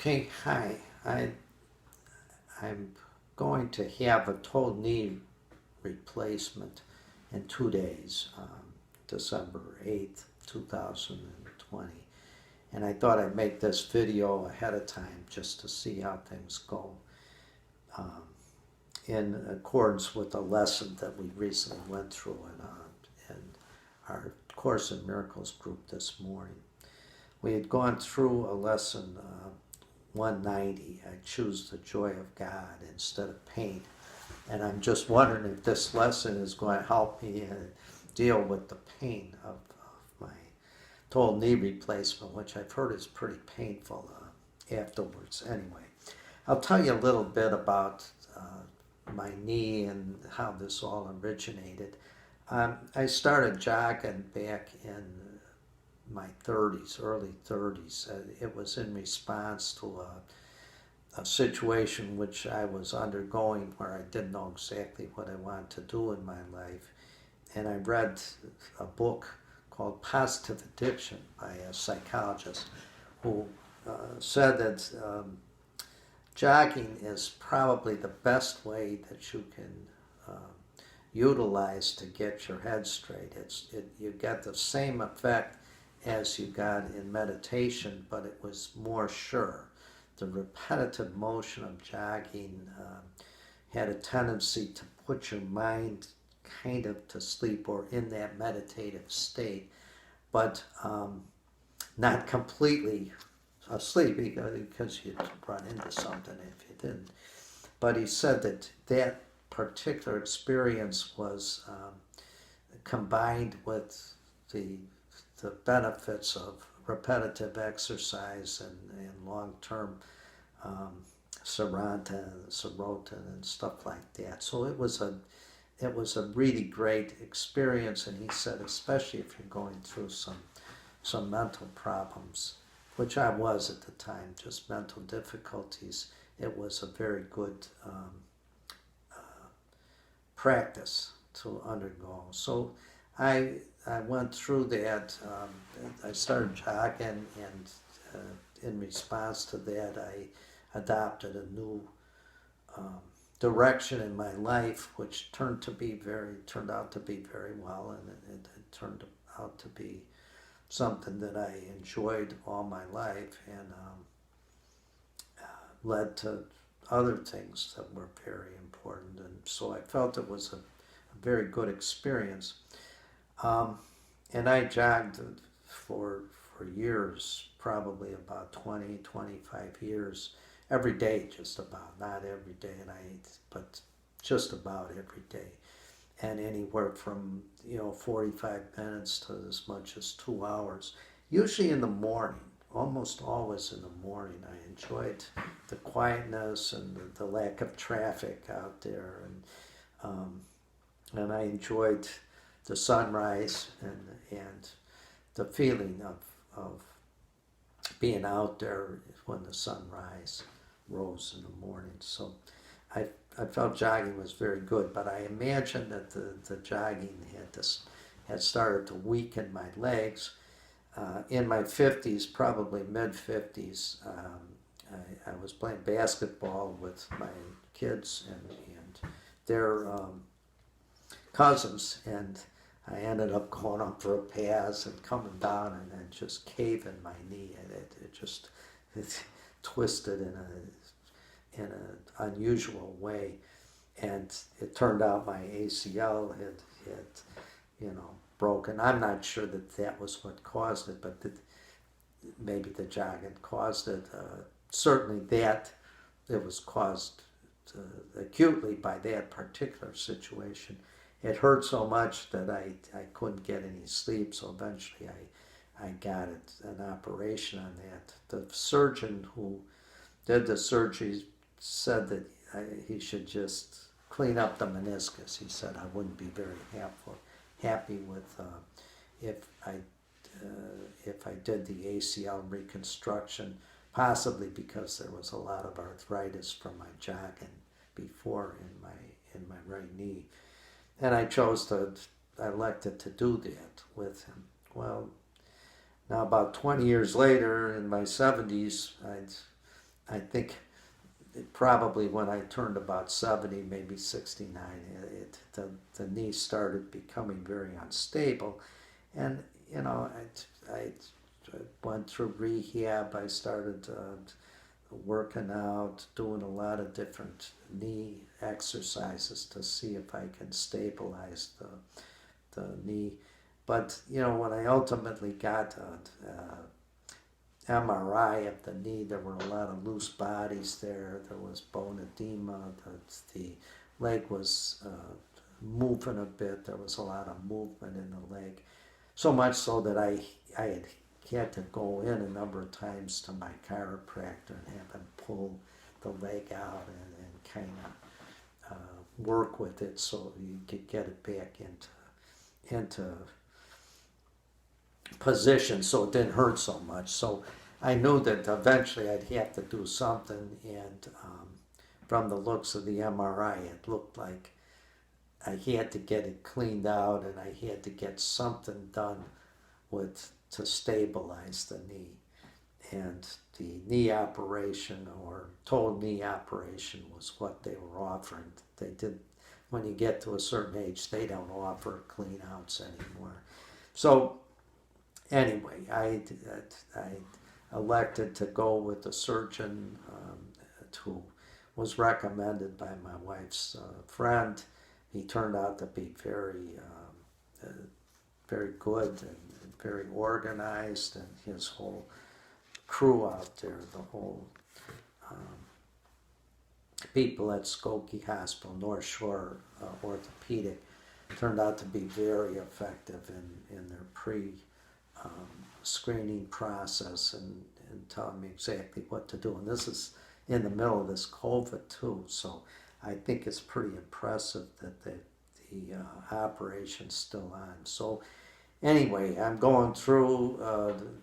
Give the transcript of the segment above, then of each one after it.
Okay, hi. I'm going to have a total knee replacement in 2 days, December 8th, 2020. And I thought I'd make this video ahead of time just to see how things go, um, in accordance with a lesson that we recently went through in our Course in Miracles group this morning. We had gone through a lesson 190, I choose the joy of God instead of pain. And I'm just wondering if this lesson is going to help me deal with the pain of my total knee replacement, which I've heard is pretty painful afterwards. Anyway, I'll tell you a little bit about my knee and how this all originated. I started jogging back in my 30s, early 30s. It was in response to a situation which I was undergoing where I didn't know exactly what I wanted to do in my life. And I read a book called Positive Addiction by a psychologist who said that jogging is probably the best way that you can utilize to get your head straight. You get the same effect as you got in meditation, but it was more sure. The repetitive motion of jogging had a tendency to put your mind kind of to sleep or in that meditative state, but not completely asleep because you'd run into something if you didn't. But he said that that particular experience was combined with the benefits of repetitive exercise and long-term serotonin and stuff like that. So it was a really great experience, and he said especially if you're going through some mental problems, which I was at the time, just mental difficulties, it was a very good practice to undergo. So I went through that. I started jogging, and in response to that, I adopted a new direction in my life, which turned out to be very well, and it turned out to be something that I enjoyed all my life, and led to other things that were very important. And so I felt it was a very good experience. And I jogged for years, probably about 20, 25 years, every day just about, not every day, but just about every day. And anywhere from 45 minutes to as much as 2 hours, usually in the morning, almost always in the morning. I enjoyed the quietness and the lack of traffic out there, and I enjoyed the sunrise and the feeling of being out there when the sunrise rose in the morning. So I felt jogging was very good, but I imagined that the jogging had started to weaken my legs. In my 50s, probably mid-50s, I was playing basketball with my kids and their cousins, and I ended up going up for a pass and coming down and then just caving my knee, and it twisted in an unusual way, and it turned out my ACL had broken. I'm not sure that was what caused it, but maybe the jogging caused it. Certainly that it was caused acutely by that particular situation. It hurt so much that I couldn't get any sleep, so eventually I got an operation on that. The surgeon who did the surgery said that he should just clean up the meniscus. He said I wouldn't be very happy with if I did the ACL reconstruction, possibly because there was a lot of arthritis from my jogging before in my right knee. And I elected to do that with him. Well, now about 20 years later, in my 70s, I'd I think probably when I turned about 70, maybe 69, the knee started becoming very unstable. And, you know, I went through rehab. I started working out, doing a lot of different knee exercises to see if I can stabilize the knee. But, you know, when I ultimately got MRI of the knee, there were a lot of loose bodies there. There was bone edema. The leg was moving a bit. There was a lot of movement in the leg. So much so that I had to go in a number of times to my chiropractor and have him pull the leg out and kind of work with it so you could get it back into position so it didn't hurt so much. So I knew that eventually I'd have to do something, and from the looks of the MRI, it looked like I had to get it cleaned out, and I had to get something done to stabilize the knee. And the knee operation or total knee operation was what they were offering. They did, when you get to a certain age, they don't offer clean outs anymore. So anyway, I elected to go with the surgeon who was recommended by my wife's friend. He turned out to be very good and very organized, and his whole crew out there, the whole people at Skokie Hospital, North Shore Orthopedic, turned out to be very effective in their screening process and telling me exactly what to do. And this is in the middle of this COVID too, so I think it's pretty impressive that the operation's still on. So anyway, I'm going through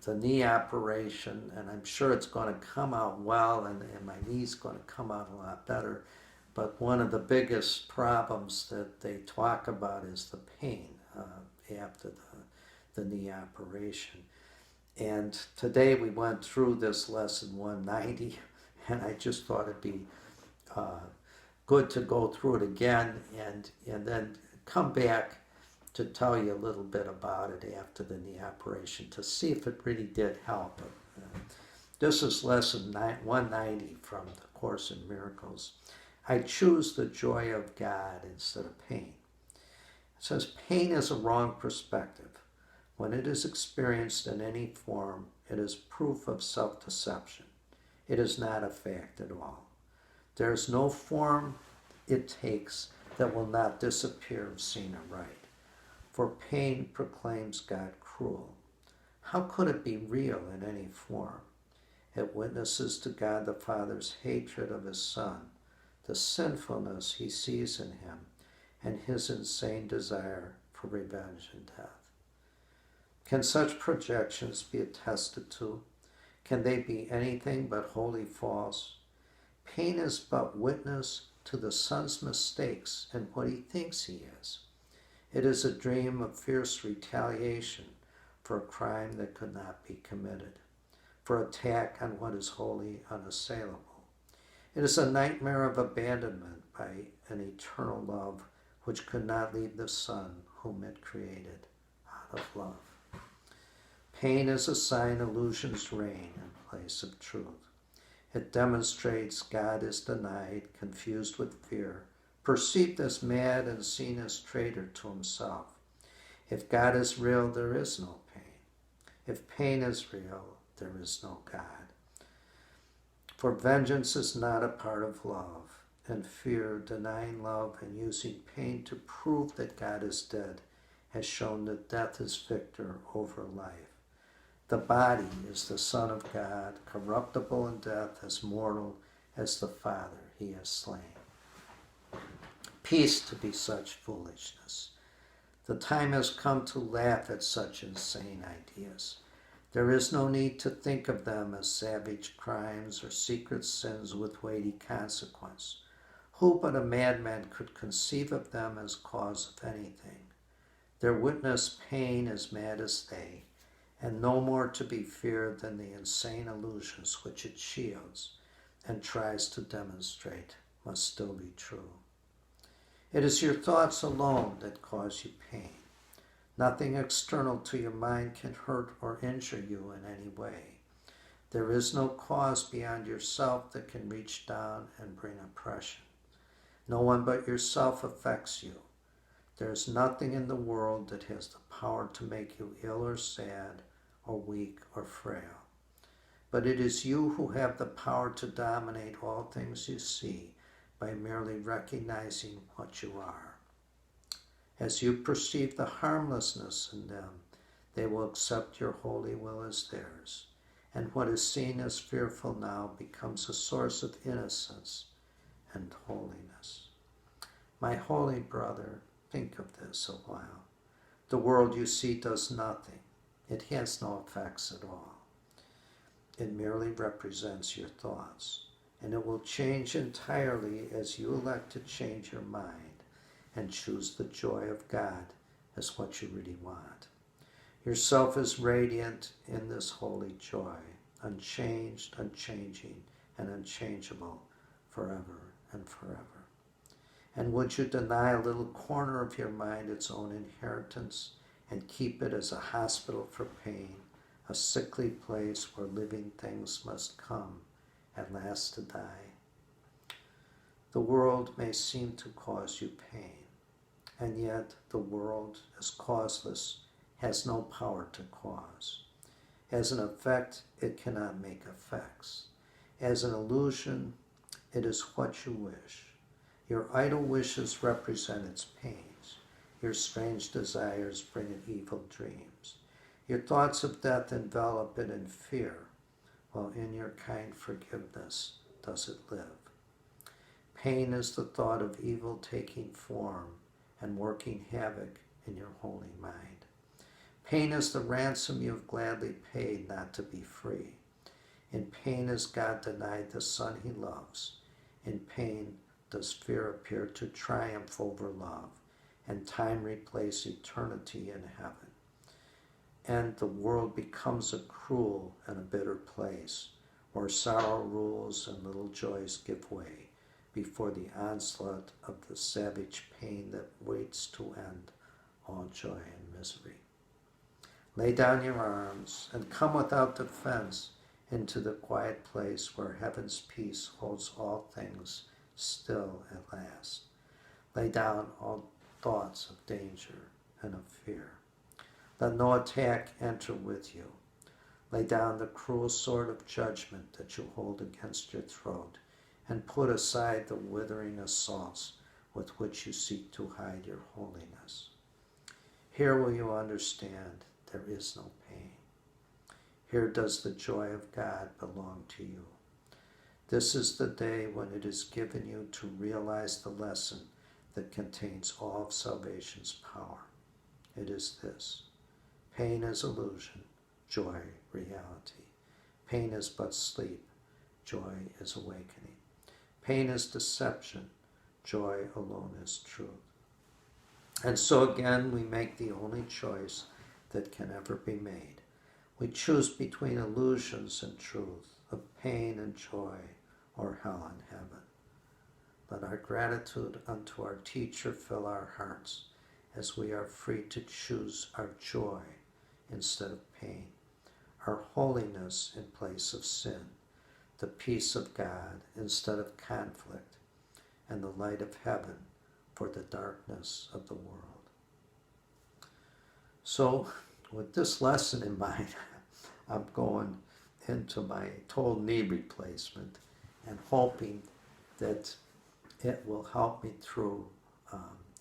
the knee operation, and I'm sure it's going to come out well, and my knee's going to come out a lot better. But one of the biggest problems that they talk about is the pain after the knee operation. And today we went through this lesson 190, and I just thought it'd be good to go through it again and then come back to tell you a little bit about it after the knee operation to see if it really did help. This is lesson 190 from the Course in Miracles. I choose the joy of God instead of pain. It says, pain is a wrong perspective. When it is experienced in any form, it is proof of self-deception. It is not a fact at all. There is no form it takes that will not disappear if seen aright. For pain proclaims God cruel. How could it be real in any form? It witnesses to God the Father's hatred of his Son, the sinfulness he sees in him, and his insane desire for revenge and death. Can such projections be attested to? Can they be anything but wholly false? Pain is but witness to the Son's mistakes and what he thinks he is. It is a dream of fierce retaliation for a crime that could not be committed, for attack on what is wholly unassailable. It is a nightmare of abandonment by an eternal love which could not leave the Son whom it created out of love. Pain is a sign illusions reign in place of truth. It demonstrates God is denied, confused with fear, perceived as mad and seen as traitor to himself. If God is real, there is no pain. If pain is real, there is no God. For vengeance is not a part of love, and fear, denying love and using pain to prove that God is dead, has shown that death is victor over life. The body is the Son of God, corruptible in death, as mortal as the Father he has slain. Peace to be such foolishness. The time has come to laugh at such insane ideas. There is no need to think of them as savage crimes or secret sins with weighty consequence. Who but a madman could conceive of them as cause of anything? Their witness pain as mad as they, and no more to be feared than the insane illusions which it shields. and tries to demonstrate must still be true. It is your thoughts alone that cause you pain. Nothing external to your mind can hurt or injure you in any way. There is no cause beyond yourself that can reach down and bring oppression. No one but yourself affects you. There is nothing in the world that has the power to make you ill or sad or weak or frail. But it is you who have the power to dominate all things you see by merely recognizing what you are. As you perceive the harmlessness in them, they will accept your holy will as theirs, and what is seen as fearful now becomes a source of innocence and holiness. My holy brother, think of this a while. The world you see does nothing. It has no effects at all. It merely represents your thoughts, and it will change entirely as you elect to change your mind and choose the joy of God as what you really want. Yourself is radiant in this holy joy, unchanged, unchanging, and unchangeable forever and forever. And would you deny a little corner of your mind its own inheritance and keep it as a hospital for pain, a sickly place where living things must come at last to die? The world may seem to cause you pain, and yet the world, as causeless, has no power to cause. As an effect, it cannot make effects. As an illusion, it is what you wish. Your idle wishes represent its pains. Your strange desires bring it evil dreams. Your thoughts of death envelop it in fear, while in your kind forgiveness does it live. Pain is the thought of evil taking form and working havoc in your holy mind. Pain is the ransom you have gladly paid not to be free. In pain is God denied the Son he loves. In pain does fear appear to triumph over love, and time replace eternity in heaven. And the world becomes a cruel and a bitter place, where sorrow rules and little joys give way before the onslaught of the savage pain that waits to end all joy and misery. Lay down your arms and come without defense into the quiet place where heaven's peace holds all things still at last. Lay down all thoughts of danger and of fear. Let no attack enter with you. Lay down the cruel sword of judgment that you hold against your throat, and put aside the withering assaults with which you seek to hide your holiness. Here will you understand there is no pain. Here does the joy of God belong to you. This is the day when it is given you to realize the lesson that contains all of salvation's power. It is this: pain is illusion, joy reality. Pain is but sleep, joy is awakening. Pain is deception, joy alone is truth. And so again we make the only choice that can ever be made. We choose between illusions and truth, of pain and joy, or hell and heaven. Let our gratitude unto our teacher fill our hearts, as we are free to choose our joy instead of pain, our holiness in place of sin, the peace of God instead of conflict, and the light of heaven for the darkness of the world. So, with this lesson in mind, I'm going into my total knee replacement and hoping that it will help me through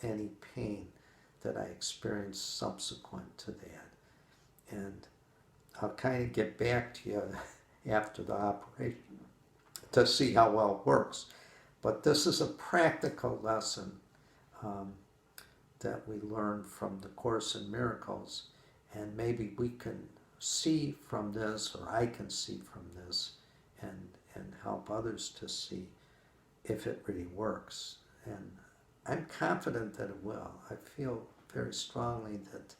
any pain that I experience subsequent to that. And I'll kind of get back to you after the operation to see how well it works. But this is a practical lesson that we learn from the Course in Miracles, and maybe we can see from this, or I can see from this, and help others to see if it really works. And I'm confident that it will. I feel very strongly that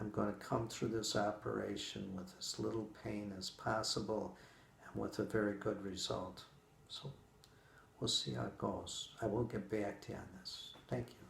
I'm going to come through this operation with as little pain as possible and with a very good result. So we'll see how it goes. I will get back to you on this. Thank you.